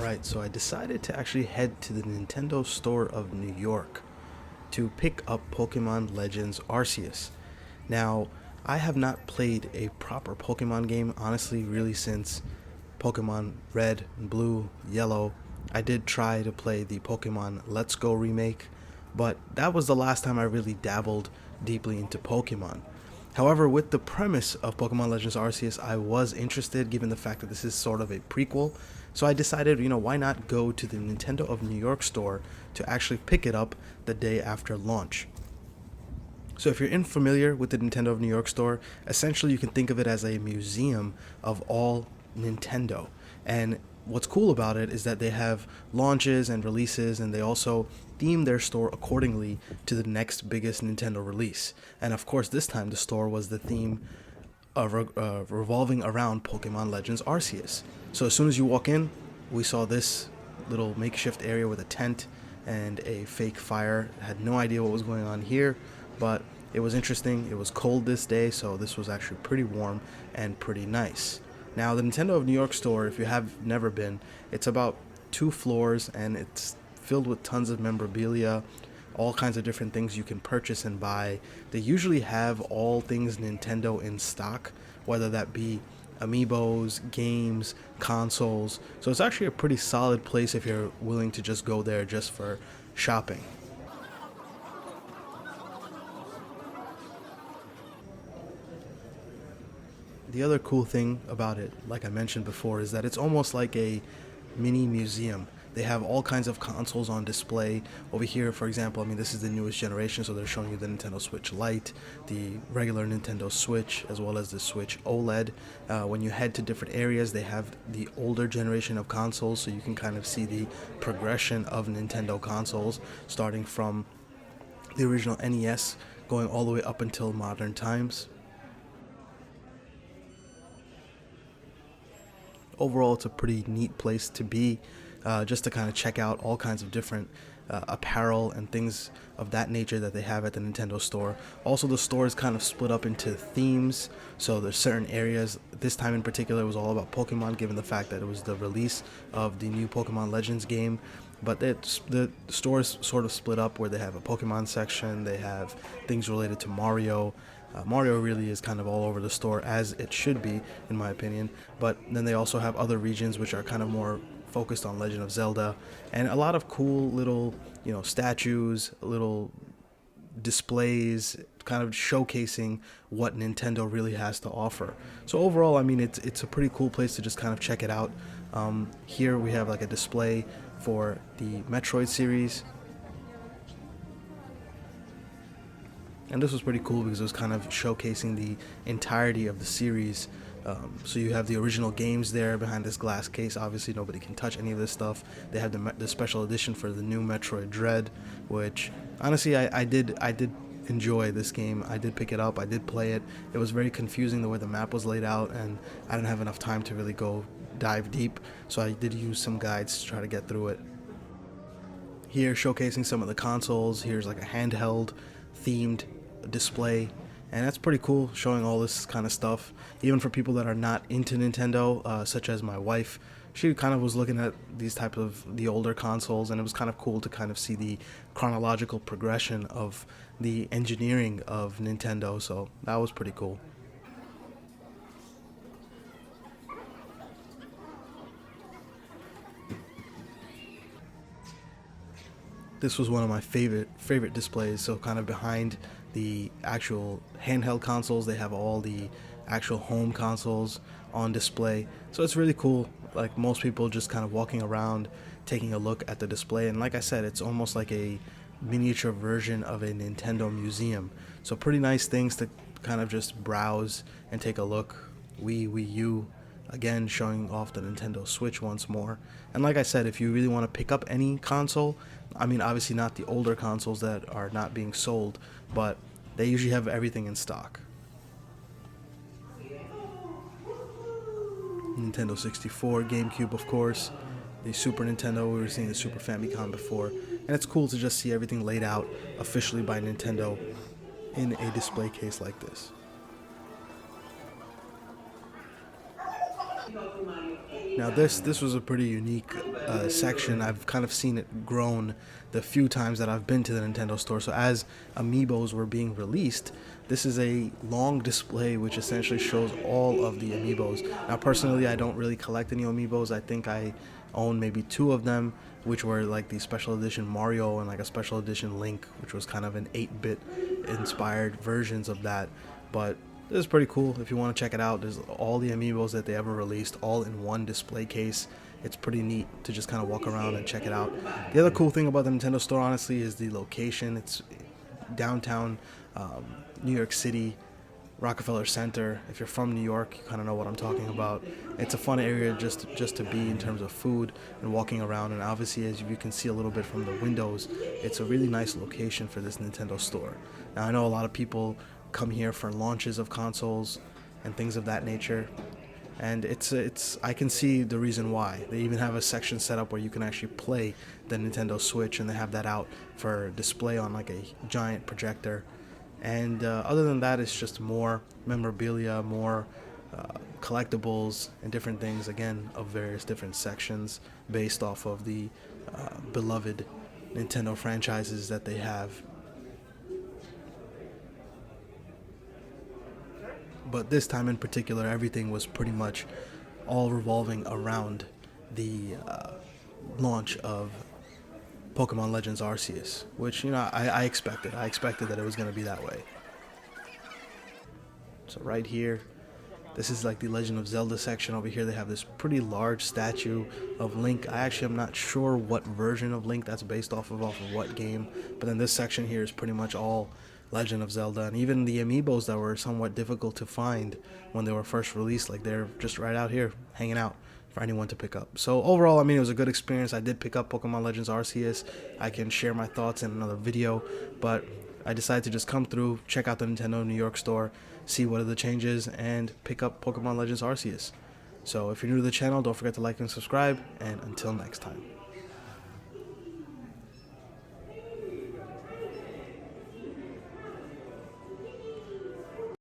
Alright, so I decided to actually head to the Nintendo store of New York to pick up Pokemon Legends Arceus. Now, I have not played a proper Pokemon game, honestly, really since Pokemon Red and Blue, Yellow. I did try to play the Pokemon Let's Go remake, but that was the last time I really dabbled deeply into Pokemon. However, with the premise of Pokemon Legends Arceus, I was interested given the fact that this is sort of a prequel. So I decided, why not go to the Nintendo of New York store to actually pick it up the day after launch. So if you're unfamiliar with the Nintendo of New York store, essentially you can think of it as a museum of all Nintendo. And what's cool about it is that they have launches and releases, and they also theme their store accordingly to the next biggest Nintendo release. And of course, this time the store was the theme of revolving around Pokemon Legends Arceus. So as soon as you walk in, we saw this little makeshift area with a tent and a fake fire. I had no idea what was going on here, but it was interesting. It was cold this day, so this was actually pretty warm and pretty nice. Now, the Nintendo of New York store, if you have never been, it's about 2 floors, and it's filled with tons of memorabilia, all kinds of different things you can purchase and buy. They usually have all things Nintendo in stock, whether that be amiibos, games, consoles. So it's actually a pretty solid place if you're willing to just go there just for shopping. The other cool thing about it, like I mentioned before, is that it's almost like a mini museum. They have all kinds of consoles on display. Over here, for example, this is the newest generation, so they're showing you the Nintendo Switch Lite, the regular Nintendo Switch, as well as the Switch OLED. When you head to different areas, they have the older generation of consoles, so you can kind of see the progression of Nintendo consoles, starting from the original NES, going all the way up until modern times. Overall, it's a pretty neat place to be, just to kind of check out all kinds of different apparel and things of that nature that they have at the Nintendo store. Also, the store is kind of split up into themes, so there's certain areas. This time in particular, it was all about Pokemon, given the fact that it was the release of the new Pokemon Legends game. But the store is sort of split up where they have a Pokemon section, they have things related to Mario. Mario really is kind of all over the store, as it should be, in my opinion. But then they also have other regions which are kind of more focused on Legend of Zelda, and a lot of cool little, statues, little displays, kind of showcasing what Nintendo really has to offer. So overall, it's a pretty cool place to just kind of check it out. Here we have like a display for the Metroid series. And this was pretty cool because it was kind of showcasing the entirety of the series. So you have the original games there behind this glass case. Obviously, nobody can touch any of this stuff. They have the special edition for the new Metroid Dread, which honestly I did enjoy this game. I did pick it up. I did play it. It was very confusing the way the map was laid out, and I didn't have enough time to really go dive deep. So I did use some guides to try to get through it. Here, showcasing some of the consoles. Here's like a handheld themed display, and that's pretty cool, showing all this kind of stuff even for people that are not into Nintendo, such as my wife. She kind of was looking at these types of the older consoles, and it was kind of cool to kind of see the chronological progression of the engineering of Nintendo, so that was pretty cool. This was one of my favorite displays. So kind of behind the actual handheld consoles, they have all the actual home consoles on display. So it's really cool. Like, most people just kind of walking around taking a look at the display, and like I said, it's almost like a miniature version of a Nintendo museum. So pretty nice things to kind of just browse and take a look. Wii U, again showing off the Nintendo Switch once more. And like I said, if you really want to pick up any console, obviously not the older consoles that are not being sold, but they usually have everything in stock. Nintendo 64, GameCube, of course, the Super Nintendo. We were seeing the Super Famicom before, and it's cool to just see everything laid out officially by Nintendo in a display case like this. Now this was a pretty unique section. I've kind of seen it grown the few times that I've been to the Nintendo store. So as amiibos were being released, this is a long display which essentially shows all of the amiibos. Now personally, I don't really collect any amiibos. I think I own maybe two of them, which were like the special edition Mario and like a special edition Link, which was kind of an 8-bit inspired versions of that. But this is pretty cool. If you want to check it out, there's all the amiibos that they ever released all in one display case. It's pretty neat to just kind of walk around and check it out. The other cool thing about the Nintendo store, honestly, is the location. It's downtown New York City, Rockefeller Center. If you're from New York, you kind of know what I'm talking about. It's a fun area just to be in terms of food and walking around. And obviously, as you can see a little bit from the windows, it's a really nice location for this Nintendo store. Now, I know a lot of people come here for launches of consoles and things of that nature, and it's I can see the reason why. They even have a section set up where you can actually play the Nintendo Switch, and they have that out for display on like a giant projector. And other than that, it's just more memorabilia, more collectibles and different things, again, of various different sections based off of the beloved Nintendo franchises that they have. But this time in particular, everything was pretty much all revolving around the launch of Pokemon Legends Arceus, which, you know, I expected. I expected that it was going to be that way. So right here, this is like the Legend of Zelda section. Over here they have this pretty large statue of Link. I actually am not sure what version of Link that's based off of what game, but then this section here is pretty much all Legend of Zelda, and even the amiibos that were somewhat difficult to find when they were first released, like they're just right out here hanging out for anyone to pick up. So overall, I mean, it was a good experience. I did pick up Pokemon Legends Arceus. I can share my thoughts in another video, but I decided to just come through, check out the Nintendo New York store, see what are the changes, and pick up Pokemon Legends Arceus. So if you're new to the channel, don't forget to like and subscribe, and until next time.